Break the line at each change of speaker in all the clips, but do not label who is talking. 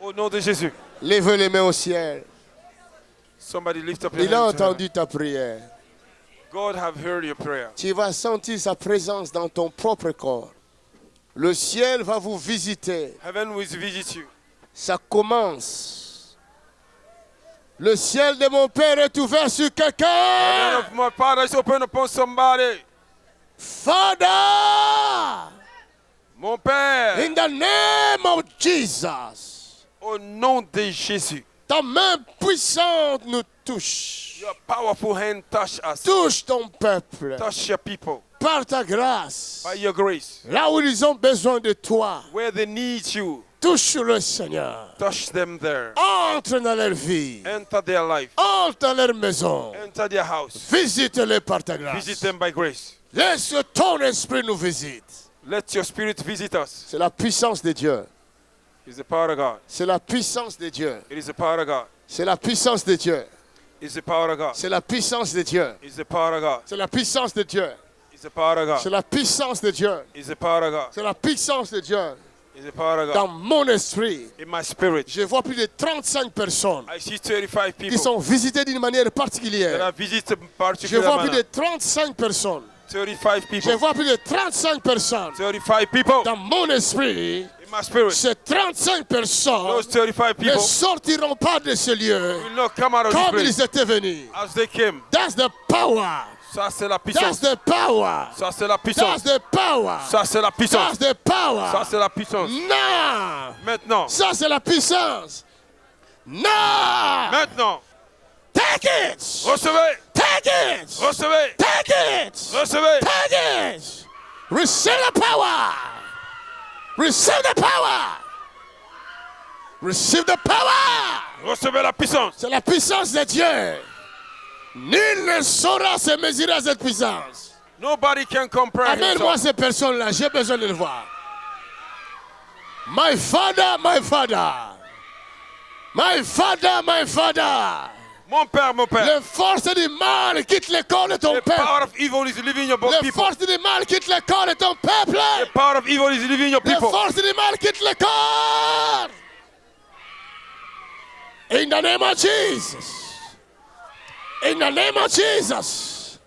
Au nom de Jésus.
Lève les mains au ciel.
Somebody lift up your
Il a
hand to heaven.
entendu ta prière.
God have heard your prayer.
Tu vas sentir sa présence dans ton propre corps. Le ciel va vous visiter.
Heaven will visit you.
Ça commence. Le ciel de mon Père est ouvert sur
Heaven
quelqu'un.
of my Father is open upon somebody.
Father,
Mon Père,
in the name of Jesus,
au nom de Jésus,
ta main puissante nous touche.
your powerful hand touch us.
Touche ton peuple
Touch your people
par ta grâce.
by your grace.
Là où ils ont besoin de toi,
Where they need you,
touche le Seigneur.
touch them there.
Entre dans leur vie.
Enter their life.
Entre dans leur maison.
Enter their house.
Visite-les par ta grâce.
Visit them by grace.
Laisse ton esprit nous visite.
Let your spirit visit us.
C'est la puissance de Dieu.
It's the power of God.
C'est la puissance de Dieu.
It is the power of God.
C'est la puissance de Dieu.
It's the power of God.
C'est la puissance de Dieu.
It's the power of God.
C'est la puissance de Dieu.
It's the power of
C'est
God.
la puissance de Dieu.
It's the power of God.
C'est la puissance de Dieu.
It's the power of
Dans
God.
mon esprit,
In my spirit,
je vois plus de 35 personnes
I see 35
qui
people
sont visitées d'une manière
that
particulière.
have visited
Je
particular
vois plus de
manner.
35 personnes.
35
Je
people.
vois plus de 35 personnes.
35 people.
Dans mon esprit,
In my spirit,
ces 35 personnes
those 35
ne
people
sortiront pas de ce lieu
will not come out of this
comme
place
ils étaient venus.
as they came.
That's the power.
Ça, c'est la
That's
puissance.
the power.
Ça, c'est la
That's
puissance.
the power.
Ça, c'est la
That's
puissance.
the power.
Ça, c'est la puissance.
Non.
Maintenant.
Ça, c'est la puissance. Non.
Maintenant.
Take it.
Recevez.
Take it.
Recevez.
Take it.
Recevez.
Take it. Receive the power. Receive the power. Receive the power.
Recevez la puissance.
C'est la puissance de Dieu. Nul ne saura se mesurer à cette puissance.
Nobody can compare
Amène-moi
himself.
ces personnes-là, j'ai besoin de le voir. My father, my father. My father, my father.
Mon Père, mon Père.
Les forces du mal quittent le corps de ton
The
peuple.
power of evil is living in your
Les
people.
forces du mal quittent le corps de ton peuple.
The power of evil is living in your
Les
people.
forces du mal quittent le corps. In the name of Jesus. In the name of Jesus.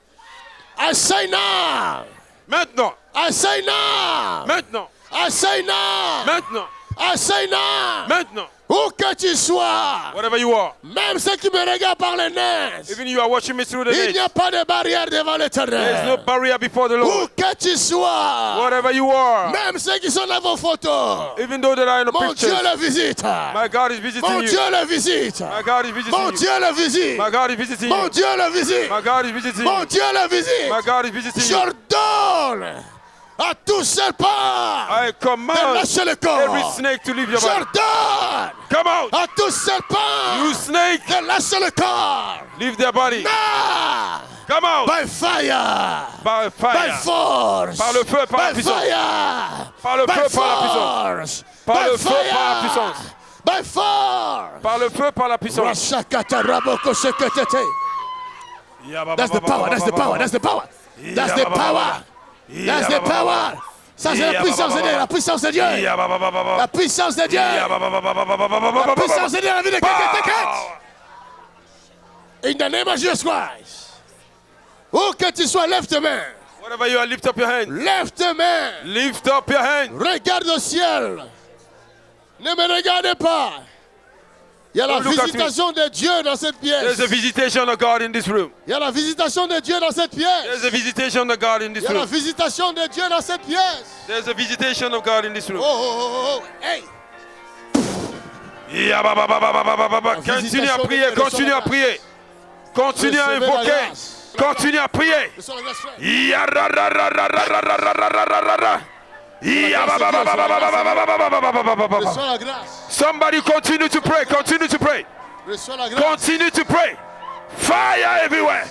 I say now.
Maintenant.
I say now.
Maintenant.
I say now.
Maintenant.
I say now.
Maintenant.
Où que tu sois,
Whatever you are.
même ceux qui me regardent par les nez,
Even you are watching me through the
il n'y
net.
a pas de barrière devant
There is no
l'Éternel.
barrier before the
Où
Lord.
que tu sois,
Whatever you are.
même ceux qui sont dans vos photos,
Even though that are in the
mon Dieu
pictures.
le visite.
My God is
Mon
visiting
Dieu
you.
le visite.
My God is
Mon
visiting you.
Dieu le visite.
My God is visiting
Mon
you.
Dieu le visite.
My God is visiting
Mon
you.
Dieu le visite.
My God is visiting you.
J'ordonne à tous serpents
I
de
command
lâcher le
every
corps.
snake to leave your body.
J'ordonne
Come out.
à tous serpents
You snake,
de lâcher le corps.
leave their body.
Now,
Come out.
by fire,
By
by
fire.
force,
Par le feu, par la
by
puissance.
fire,
Par le
by
feu, par la puissance.
force,
Par
by
le feu, par la
fire,
puissance.
by force.
Par le feu, par la puissance.
Rashakata raboko seketete. That's the power, that's the power, that's the power. That's the power. That's the power. Ça c'est la puissance de Dieu, la puissance de Dieu. La puissance de Dieu. La puissance de Dieu dans la vie de quelqu'un. In the name of Jesus Christ. Où que tu sois, lève tes mains.
Whatever you are, lift up your hand.
Lève tes mains.
Lift up your hand.
Regarde au ciel. Ne me regardez pas. Il y a la
Don't look at me.
visitation de Dieu dans cette
There's
pièce.
a visitation of God in this room.
Il y a la visitation de Dieu dans cette
There's
pièce.
a visitation of God in this
Il y a la
room.
visitation de Dieu dans cette pièce.
There's a visitation of God in this
Oh,
room.
oh, oh, oh. Hey.
Continue à prier, continue à prier. Continue à
Recevez la
invoquer.
grâce.
Continue à prier.
Reçois la grâce, frère. Reçois la grâce.
Somebody continue to pray, continue to pray.
Reçois la grâce.
Continue to pray. Fire everywhere.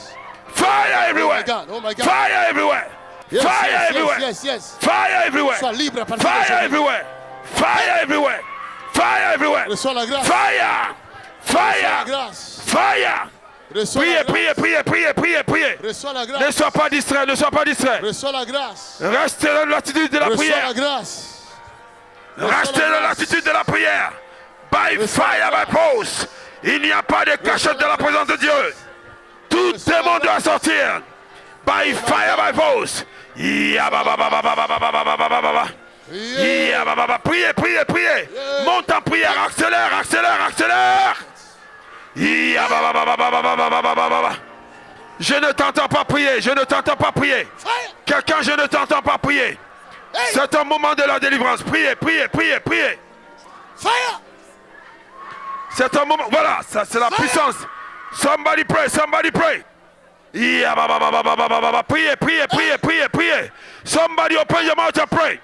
Fire
Oh my
everywhere.
God, oh my God.
Fire everywhere.
Yes,
Fire
yes,
everywhere.
yes, yes.
Fire everywhere.
Sois libre à partir de
Fire
aujourd'hui.
everywhere. Fire everywhere. Fire everywhere.
Reçois la grâce.
Fire.
Reçois la
Fire.
grâce.
Fire.
Reçois
Priez,
la grâce.
priez, priez, priez, priez, priez.
Reçois la
Ne
grâce.
sois pas distrait, ne sois pas distrait.
Reçois la grâce.
Restez dans l'attitude de la
Reçois
prière.
la grâce.
Restez dans l'attitude de la prière. By fire, by force. Il n'y a pas de cachette dans la présence de Dieu. Tout démon doit sortir. By fire, by force. Priez, priez, priez. Monte en prière, accélère, accélère, accélère. Je ne t'entends pas prier, je ne t'entends pas prier. Quelqu'un, je ne t'entends pas prier. C'est un moment de la délivrance. Priez, priez, priez, priez.
Fire!
C'est un moment, voilà, ça c'est la puissance. Somebody pray, somebody pray. Priez, priez, priez, priez, priez. Somebody open your mouth and pray.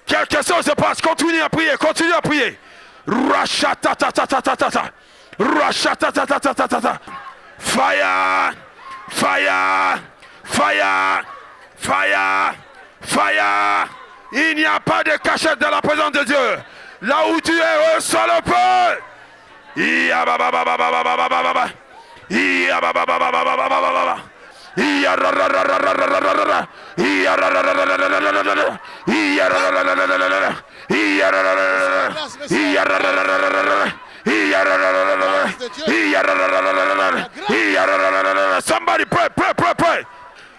Quelque chose se passe, continue à prier, continue à prier. Rashatatatata. Rashatatatata. Fire, fire, fire, fire, fire. Il n'y a pas de cachette dans la présence de Dieu. Là où tu es, ressens le feu. Somebody pray, pray, pray, pray.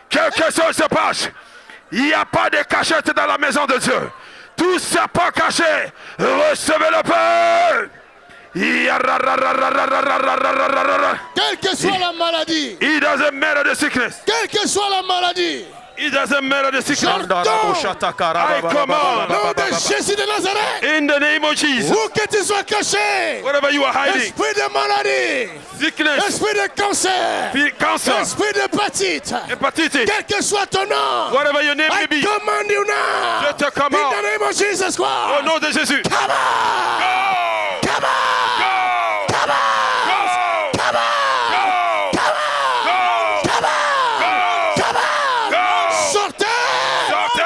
Quelque chose se passe. Il n'y a pas de cachette dans la maison de Dieu. Tout ça pas caché. Recevez le feu.
Quelle que soit la maladie.
It doesn't matter the sickness.
Quelle que soit la maladie.
It doesn't matter the sickness. I command.
Nom de Jésus de Nazareth.
In the name of Jesus.
Où que tu sois caché.
Wherever you are hiding.
Esprit de maladie.
Sickness.
Esprit de cancer.
Cancer.
Esprit d'hépatite.
Hepatitis.
Quel que soit ton nom.
Whatever your name may
I
be.
command you now.
Je te commande.
In the name of Jesus Christ.
Au nom de Jésus.
Come on.
Go.
Come on.
Go.
Come on.
Go.
Come on.
Go.
Come on.
Go.
Come on.
Go.
Come on.
Go.
Sortez.
Sortez.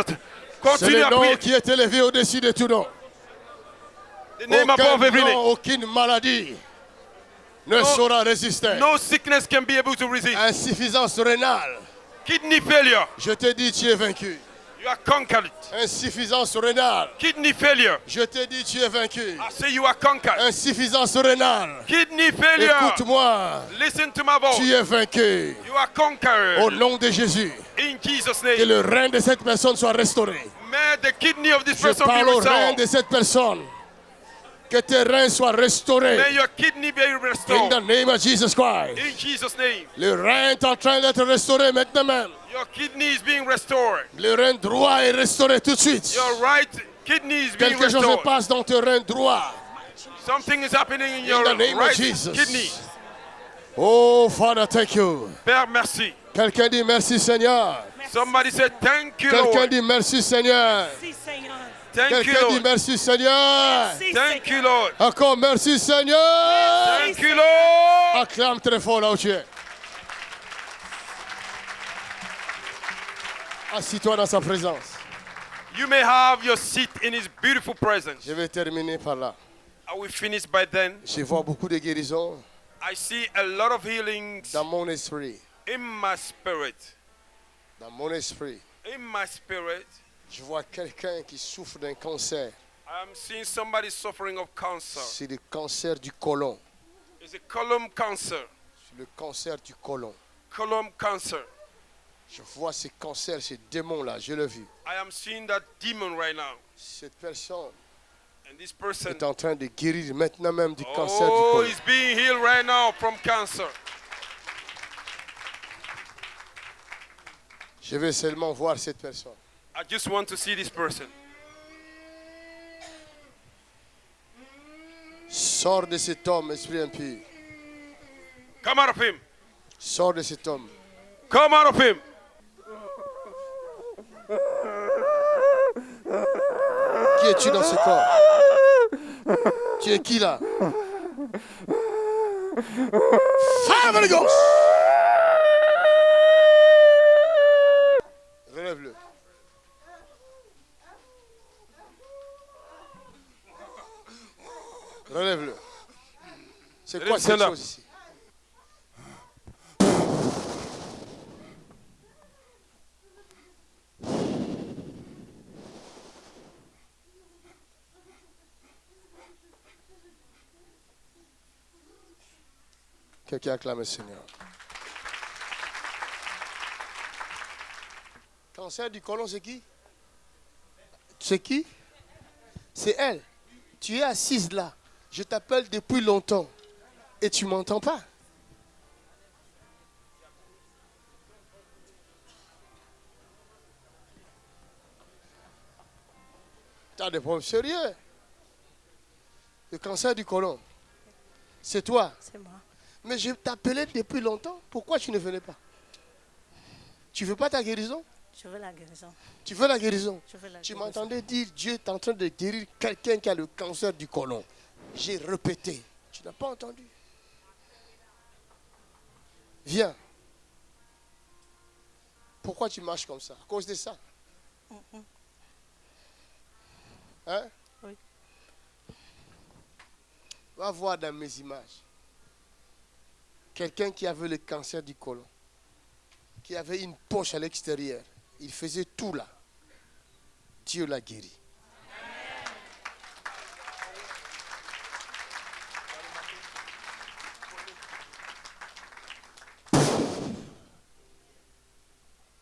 C'est
Continue
le
à
nom
prier.
qui est élevé au-dessus de tout nom.
The name above every name.
Aucune maladie ne saura résister.
No sickness can be able to resist.
Insuffisance rénale.
Kidney failure.
Je te dis, tu es vaincu.
You are conquered.
Insuffisance rénale.
Kidney failure.
Je te dis, tu es vaincu.
I say you are conquered.
Insuffisance rénale.
Kidney failure.
Écoute-moi.
Listen to my voice.
Tu es vaincu.
You are conquered.
Au nom de Jésus.
In Jesus'
Que
name.
le rein de cette personne soit restauré.
May the kidney of this
Je
person be
parle au rein
restored.
de cette personne. Que tes reins soient restaurés.
May your kidney be
In
restored.
the name of Jesus Christ.
In Jesus' name.
Le rein est en train d'être restauré maintenant même.
Your kidney is being restored.
Le rein droit est restauré tout de suite.
Your right kidney is being
Quelque chose se
restored.
passe dans ton rein droit.
Something is happening in
In
your
the name of
right
Jesus.
kidney.
Oh, Father, thank you.
Père, merci.
Quelqu'un dit merci Seigneur.
Somebody said thank you,
Quelqu'un
Lord.
dit merci Seigneur.
Merci Seigneur.
Thank you,
Quelqu'un dit
Lord.
merci Seigneur.
Merci
Thank you,
Seigneur.
Lord.
Encore merci Seigneur.
Thank you, Lord.
Acclame très fort là où tu es. Assis-toi dans sa présence.
You may have your seat in His beautiful presence.
Je vais terminer par là.
I will finish by then.
Je vois beaucoup de guérisons
I see a lot of healings
dans mon esprit.
in my spirit.
Dans mon esprit.
In my spirit,
Je vois quelqu'un qui souffre d'un cancer.
I'm seeing somebody suffering of cancer.
C'est le cancer du côlon.
It's a colon cancer.
C'est le cancer du côlon.
Colon cancer.
Je vois ce cancer, ce démon-là, je l'ai vu.
I am seeing that demon right now.
Cette personne
And this person,
est en train de guérir maintenant même du cancer du
oh,
côlon.
he's being healed right now from cancer.
Je vais seulement voir cette personne.
I just want to see this person.
Sors de cet homme, esprit impur.
Come out of him.
Sors de cet homme.
Come out of him.
Qui es-tu dans ce corps? Tu es qui là? Fire Holy Ghost! Relève-le. Relève-le. C'est quoi cette chose ici? Quelqu'un acclame le Seigneur. Cancer du côlon, c'est qui? C'est qui? C'est elle. Tu es assise là. Je t'appelle depuis longtemps. Et tu ne m'entends pas. Tu as des problèmes sérieux. Le cancer du côlon. C'est toi.
C'est moi.
Mais je t'appelais depuis longtemps. Pourquoi tu ne venais pas? Tu ne veux pas ta guérison?
Je veux la guérison.
Tu veux la guérison?
Je veux la
Tu
guérison.
m'entendais dire Dieu est en train de guérir quelqu'un qui a le cancer du côlon. J'ai répété. Tu n'as pas entendu? Viens. Pourquoi tu marches comme ça? À cause de ça? Hein?
Oui.
Va voir dans mes images. Quelqu'un qui avait le cancer du côlon. Qui avait une poche à l'extérieur. Il faisait tout là. Dieu l'a guéri.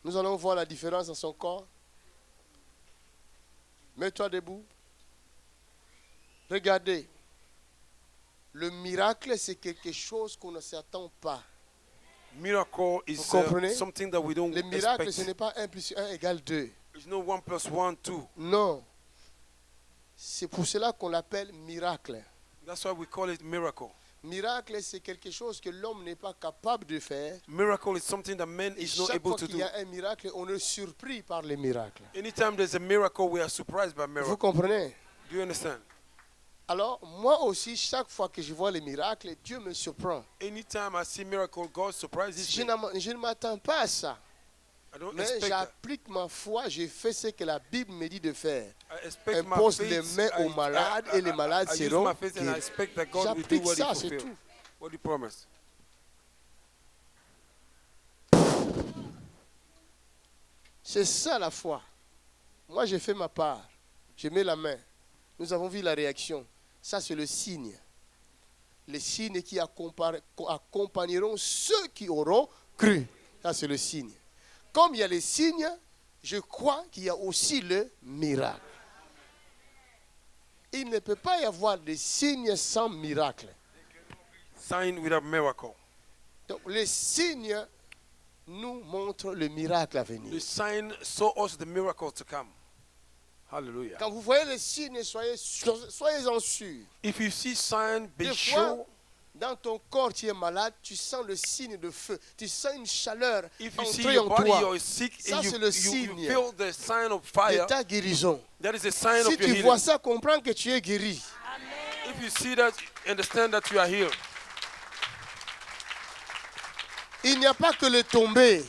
Nous allons voir la différence dans son corps. Mets-toi debout. Regardez. Le miracle, c'est quelque chose qu'on ne s'attend pas.
Miracle is
Vous comprenez?
something that we don't
Le miracle, ce
expect.
n'est pas 1 plus 1 égale 2.
It's no 1 plus 1, 2.
Non. C'est pour cela qu'on l'appelle miracle.
That's why we call it miracle.
Miracle, c'est quelque chose que l'homme n'est pas capable de faire.
Miracle is something that man
Et
is not
chaque
able
fois
to
qu'il y
do.
a un miracle, on est surpris par les miracles.
Anytime there's a miracle, we are surprised by
Vous
miracle.
comprenez?
Do you understand?
Alors, moi aussi, chaque fois que je vois les miracles, Dieu me surprend.
Anytime I see miracle, God surprises
Je
me.
je ne m'attends pas à ça.
I don't
Mais
expect that.
j'applique ma foi, je fais ce que la Bible me dit de faire.
I expect my
Impose
faith.
les mains aux malades et les malades
I use
seront
my faith and I
guéris.
expect that God will do
J'applique
what
ça,
He
c'est
fulfills.
tout.
What He promised.
C'est ça la foi. Moi, j'ai fait ma part. Je mets la main. Nous avons vu la réaction. Ça, c'est le signe. Les signes qui accompagneront ceux qui auront cru. Ça, c'est le signe. Comme il y a les signes, je crois qu'il y a aussi le miracle. Il ne peut pas y avoir de signes sans miracle.
Sign without miracle.
Donc, les signes nous montrent le miracle à venir.
The sign show us the miracle to come. Hallelujah.
Quand vous voyez les signes, soyez-en sûrs.
If you see sign, be
Des
sure.
fois, dans ton corps, tu es malade, tu sens le signe de feu. Tu sens une chaleur
If you see
entrer
your
en
body,
toi.
you're sick,
Ça,
and
c'est le
you
signe
feel the sign of
de
fire,
ta guérison.
that is a sign
Si
of your
tu
healing.
vois ça, comprends que tu es guéri.
If you see that, understand that you are healed.
Il n'y a pas que le tomber.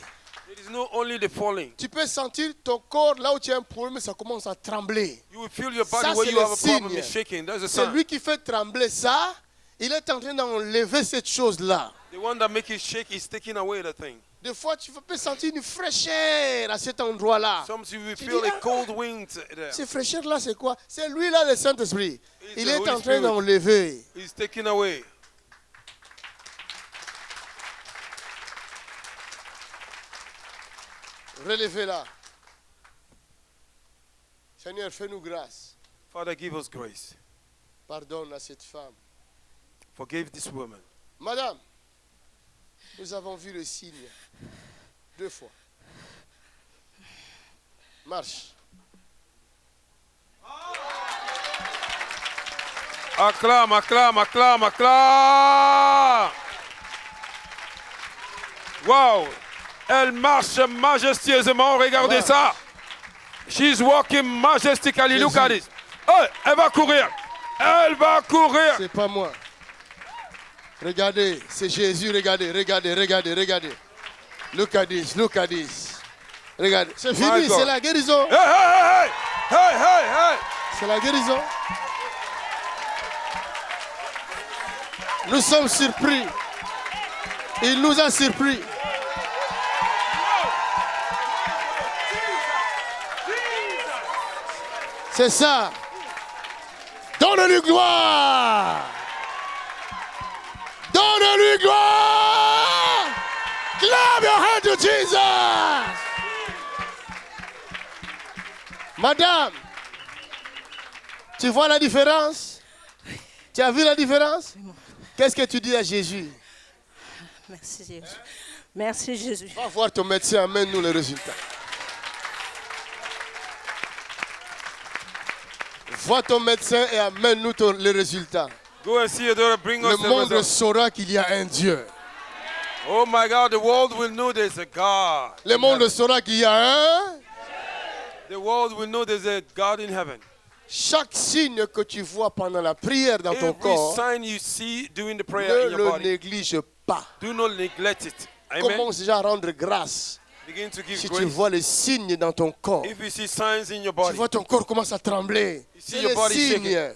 It is not only the falling.
Tu peux sentir ton corps, là où tu as un problème, ça commence à trembler.
You will feel your
Ça,
body where
c'est
you
le
have a problem
signe.
is shaking. That's a
C'est
sign.
lui qui fait trembler ça. Il est en train d'enlever cette chose-là.
The one that makes it shake is taking away the thing.
Des fois, tu peux sentir une fraîcheur à cet endroit-là.
Sometimes you will
Tu
feel
dis,
a cold wind there.
Cette fraîcheur-là, c'est quoi? C'est lui-là, le Saint-Esprit.
It's
Il
the
est
Holy
en train
Spirit.
d'enlever.
It's taking away.
Relevez-la. Seigneur, fais-nous grâce.
Father, give us grace.
Pardonne à cette femme.
Forgive this woman.
Madame, nous avons vu le signe 2 fois. Marche.
Acclame, acclame, acclame, acclame. Wow. Elle marche majestueusement. Regardez
Wow.
ça. She's walking majestically. Look at
Jésus.
this. Oh, elle va courir. Elle va courir.
C'est pas moi. Regardez, c'est Jésus. Regardez, regardez, regardez, regardez. Look at this, look at this. Regardez, c'est fini,
God.
c'est la guérison.
Hey, hey, hey, hey, hey, hey.
C'est la guérison. Nous sommes surpris. Il nous a surpris. C'est ça. Donne-lui gloire. Donne-lui gloire. Clap your hand to Jesus. Madame, tu vois la différence? Tu as vu la différence? Qu'est-ce que tu dis à Jésus?
Merci Jésus. Merci Jésus.
Va voir ton médecin, amène-nous les résultats. Vois ton médecin et amène-nous les résultats.
Go and see your daughter. Bring
Le
us the
monde
result.
saura qu'il y a un Dieu.
Oh my God, the world will know there's a God.
Le monde saura qu'il y a un.
The world will know there's a God in heaven.
Chaque signe que tu vois pendant la prière dans ton
Every
corps,
sign you see during the prayer
ne
in your
le
body,
néglige pas.
do not neglect it. Amen.
Commence déjà à rendre grâce.
Begin to give
Si tu
grace.
vois les signes dans ton corps,
If you see signs in your
tu
body,
vois ton corps commence à trembler.
You see
C'est
your
les
body
signes.
shaking.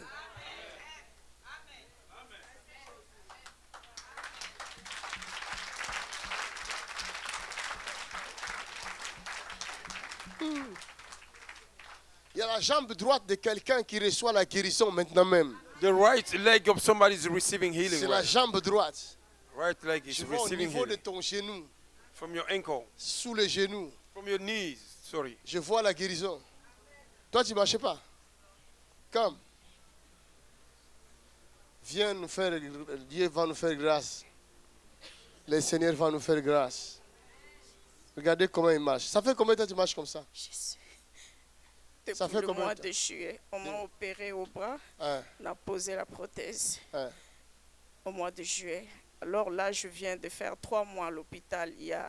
Il y a la jambe droite de quelqu'un qui reçoit la guérison maintenant même.
the right leg of somebody is receiving healing.
C'est la
Right,
jambe droite.
right leg is
Tu vois au
receiving
niveau de
healing
ton genou,
from your ankle,
sous le genou.
from your knees. Sorry.
Je vois la guérison. Toi, tu ne marches pas. Comme. Viens nous faire, Dieu va nous faire grâce. Le Seigneur va nous faire grâce. Regardez comment il marche. Ça fait combien de temps tu marches comme ça?
Jésus.
Ça
Depuis
fait
le
combien
mois
de temps?
de juillet, on m'a opéré au bras,
Hein,
on a posé la prothèse
hein.
au mois de juillet. Alors là, je viens de faire 3 mois à l'hôpital. Il y a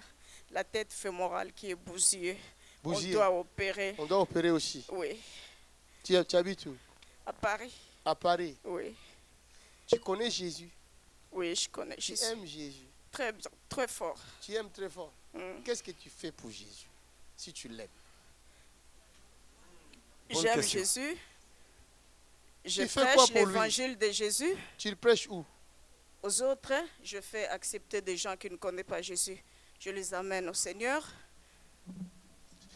la tête fémorale qui est bousillée.
Bousillée.
On doit opérer.
On doit opérer aussi.
Oui.
Tu habites où?
À Paris.
À Paris.
Oui.
Tu connais Jésus.
Oui, je connais
Tu
Jésus.
aimes Jésus.
Très bien, très fort.
Tu aimes très fort.
Mm.
Qu'est-ce que tu fais pour Jésus si tu l'aimes?
Bonne
J'aime
question.
Jésus. Je
Tu fais quoi
prêche
pour lui?
l'évangile de Jésus.
Tu le prêches où?
Aux autres, je fais accepter des gens qui ne connaissent pas Jésus. Je les amène au Seigneur.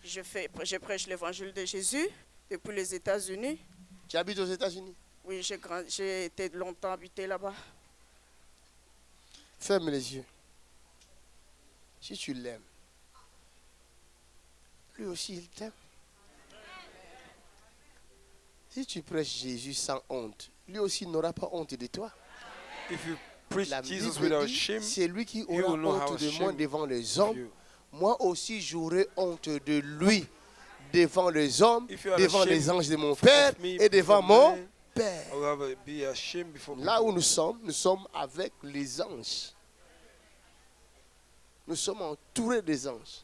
Je prêche l'évangile de Jésus depuis les États-Unis.
Tu habites aux États-Unis?
Oui, j'ai été longtemps habité là-bas.
Ferme les yeux. Si tu l'aimes, lui aussi il t'aime. Si tu prêches Jésus sans honte, lui aussi n'aura pas honte de toi.
If you preach
La
Jesus
Bible
without
dit,
shame,
c'est lui qui
he
aura
will not have
honte de
shame
moi devant les
of
hommes.
you.
Moi aussi j'aurai honte de lui devant les hommes,
If you are
devant
ashamed
les anges de mon Père
me
et devant
before
mon
men,
Père.
I will be ashamed before
Là
people.
où nous sommes avec les anges. Nous sommes entourés des anges.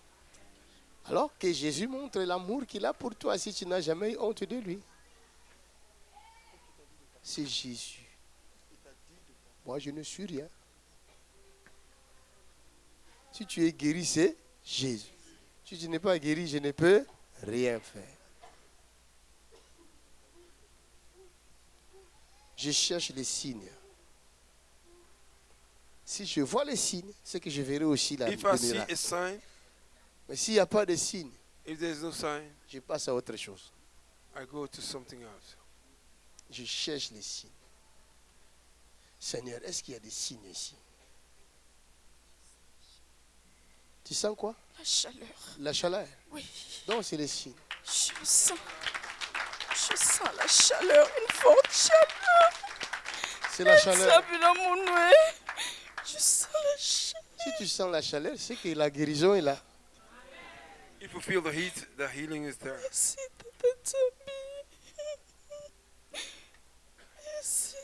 Alors que Jésus montre l'amour qu'il a pour toi si tu n'as jamais eu honte de lui. C'est Jésus. Moi, je ne suis rien. Si tu es guéri, c'est Jésus. Si tu n'es pas guéri, je ne peux rien faire. Je cherche les signes. Si je vois les signes, c'est que je verrai aussi la
If I see
miracle.
a sign,
Mais s'il n'y a pas de signes,
if there's no sign,
je passe à autre chose.
I go to something else.
Je cherche les signes. Seigneur, est-ce qu'il y a des signes ici? Tu sens quoi?
La chaleur.
La chaleur.
Oui,
Donc c'est les signes.
je sens la chaleur, une forte chaleur.
C'est la chaleur.
Je sens la chaleur.
Si tu sens la chaleur, c'est que la guérison est là.
If you feel the heat, the healing is there.
Merci, Tata Tsambi. Merci.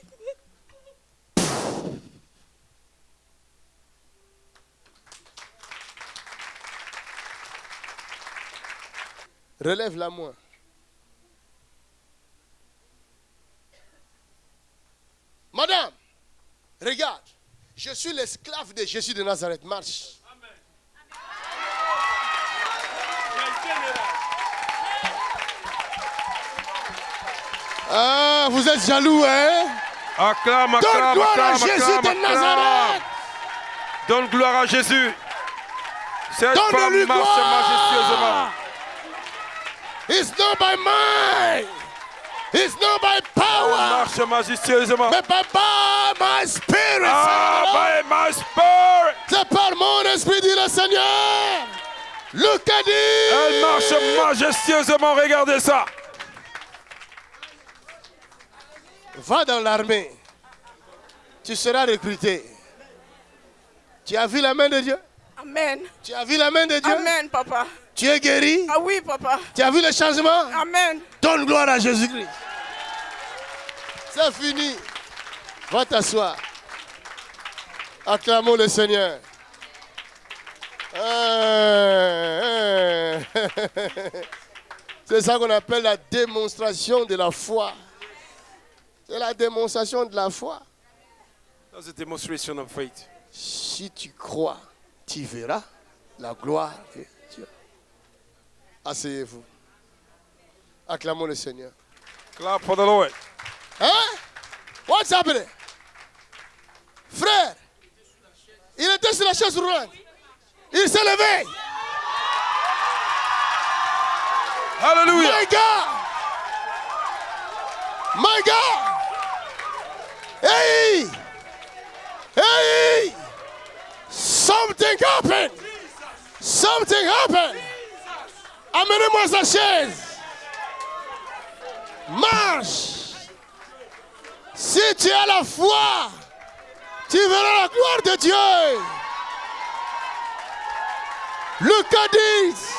Relève la main. Madame, regarde. Je suis l'esclave de Jésus de Nazareth. Marche. Ah, vous êtes jaloux, hein?
Acclame,
Donne
acclame,
gloire à
acclame,
Jésus
acclame,
de Nazareth.
acclame. Donne gloire à Jésus. Cette
Donne-lui
femme marche
gloire.
majestueusement.
It's not by might. It's not by
Elle
power.
marche marche majestueusement.
Mais pas by my spirit.
Ah, by my spirit.
C'est par mon esprit, dit le Seigneur. Look at it.
Elle marche majestueusement, regardez ça.
Va dans l'armée. Tu seras recruté. Tu as vu la main de Dieu?
Amen.
Tu as vu la main de Dieu?
Amen, papa.
Tu es guéri?
Ah oui, papa.
Tu as vu le changement?
Amen.
Donne gloire à Jésus-Christ. C'est fini. Va t'asseoir. Acclamons le Seigneur. C'est ça qu'on appelle la démonstration de la foi. C'est la démonstration de la foi.
That's a demonstration of faith.
Si tu crois, tu verras la gloire de Dieu. Asseyez-vous. Acclamons le Seigneur.
Clap for the Lord.
Hein? What's happening? Frère, il était sur la chaise roulante. Il s'est levé.
Hallelujah.
My God. My God. Hey. Hey. Something happened. Something happened. Amenez-moi sa chaise. Marche. Si tu as la foi, tu verras la gloire de Dieu. Look at this.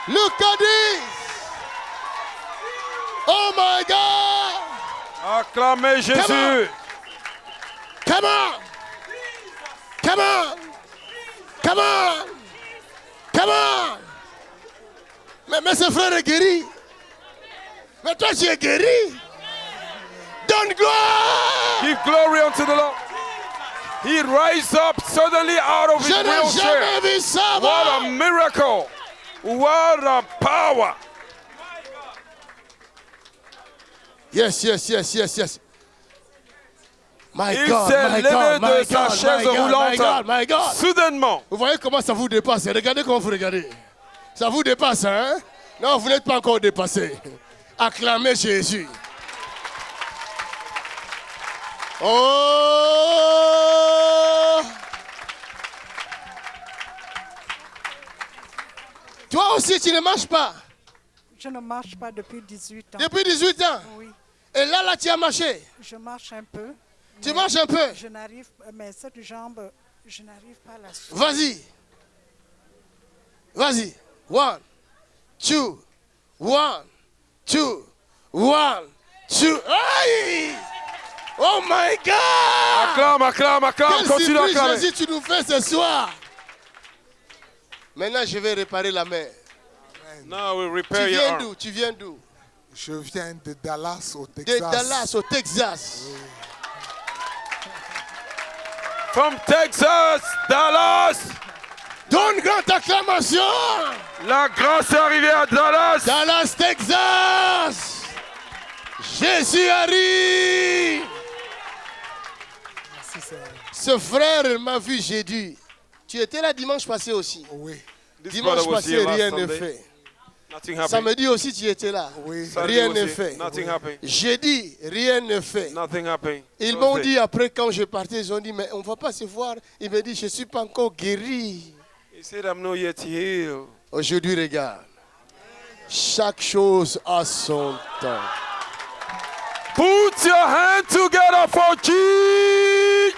Look at this. Oh my God.
Acclamez Jésus.
Come on. Come on. Come on. Come on. Mais ce frère est guéri. Mais toi, tu es guéri. Donne gloire.
Give glory unto the Lord. He rise up suddenly out of his
Je n'ai
wheelchair.
jamais vu ça.
What a miracle. What a power.
Yes, yes, yes, yes, yes. My
Il
God,
s'est
my
levé
God, my
de sa
God,
chaise
my God,
roulante.
my God, my God.
Soudainement.
Vous voyez comment ça vous dépasse. Regardez comment vous regardez. Ça vous dépasse, hein? Non, vous n'êtes pas encore dépassé. Acclamez Jésus. Oh! Toi aussi, tu ne marches pas.
Je ne marche pas depuis 18 ans.
Depuis 18 ans.
Oui,
Et là, tu as marché.
je marche un peu.
Tu
mais
marches un peu.
Je n'arrive, mais cette jambe, je n'arrive pas à la suivre.
Vas-y. Vas-y. 1, 2, 1, 2, 1, 2. Aïe! Oh my God!
Acclame, acclame, acclame.
Quel
Continue à
surprise,
acclamer.
Jésus, tu nous fais ce soir. Maintenant, je vais réparer la main.
Now we
Tu
repair your
viens
arm.
d'où? Tu viens d'où?
Je viens de Dallas au
De
Texas.
Dallas, au Texas.
From Texas, Dallas.
Donne grande acclamation.
La grâce est arrivée à Dallas.
Dallas, Texas. Jésus arrive.
Merci, Seigneur.
Ce frère m'a vu, j'ai dit. Tu étais là dimanche passé aussi.
Oui,
This
Dimanche
brother was
passé,
here last
rien n'est
Sunday.
fait.
Nothing happened.
Samedi aussi, tu étais là.
oui.
Saturday
rien
was
n'est
here.
fait.
Nothing happened.
Jeudi, rien ne fait.
Nothing happened.
Ils m'ont
Thursday.
dit après, quand je partais, ils ont dit, mais on ne va pas se voir. Il me dit, je ne suis pas encore guéri.
He said, I'm not yet healed.
Aujourd'hui, regarde. Chaque chose a son temps.
Put your hand together for Jesus.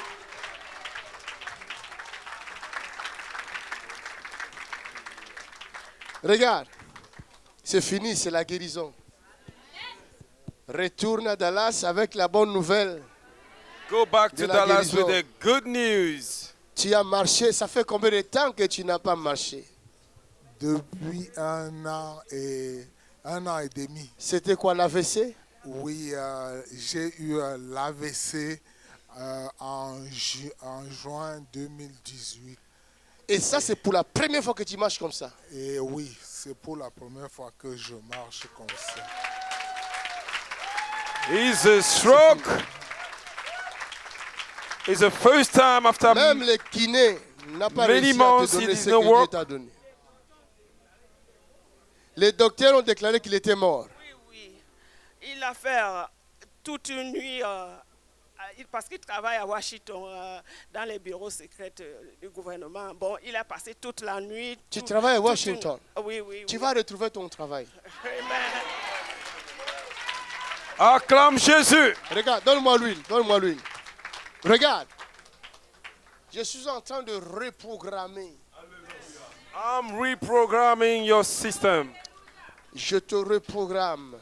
Regarde. C'est fini, c'est la guérison. Retourne à Dallas avec la bonne nouvelle.
Go back
De
to
la
Dallas
guérison.
with the good news.
Tu as marché, ça fait combien de temps que tu n'as pas marché?
Depuis un an et demi.
C'était quoi l'AVC?
Oui, j'ai eu l'AVC en juin 2018.
Et ça, c'est pour la première fois que tu marches comme ça.
Et oui, c'est pour la première fois que je marche comme ça.
It's a stroke. It's the first time after
Même le kiné n'a pas
Many
réussi à
months,
te donner
it
ce
did
que
not
Dieu
work.
t'a donné. Les docteurs ont déclaré qu'il était mort.
Oui, oui. Il a fait toute une nuit, parce qu'il travaille à Washington, dans les bureaux secrets du gouvernement. Bon, il a passé toute la nuit.
Tu travailles à Washington.
Oui.
Tu vas retrouver ton travail.
Amen.
Acclame Jésus.
Regarde, donne-moi l'huile. Regarde. Je suis en train de reprogrammer.
I'm reprogramming your system.
Je te reprogramme.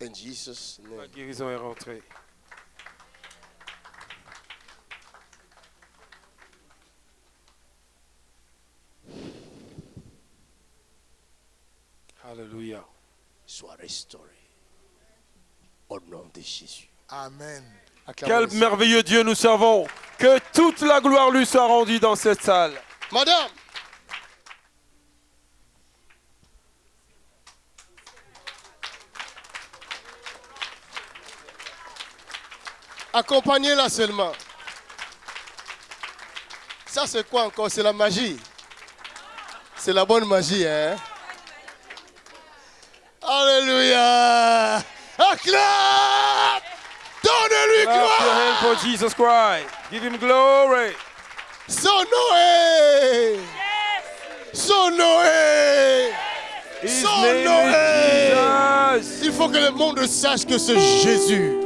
In Jesus'
La
name.
guérison est rentrée. Alléluia.
Sois restauré. Au nom de Jésus.
Amen.
Quel merveilleux Dieu nous servons. Que toute la gloire lui soit rendue dans cette salle.
Madame. Accompagnez-la seulement. Ça c'est quoi encore? C'est la magie. C'est la bonne magie, hein? Alléluia! Acclame! Donnez-lui
Clap your hand
gloire!
for Jesus Christ. Give him glory.
Son Noé! Son Noé!
His
Son
name
Noé!
is Jesus.
Il faut que le monde sache que c'est Jésus.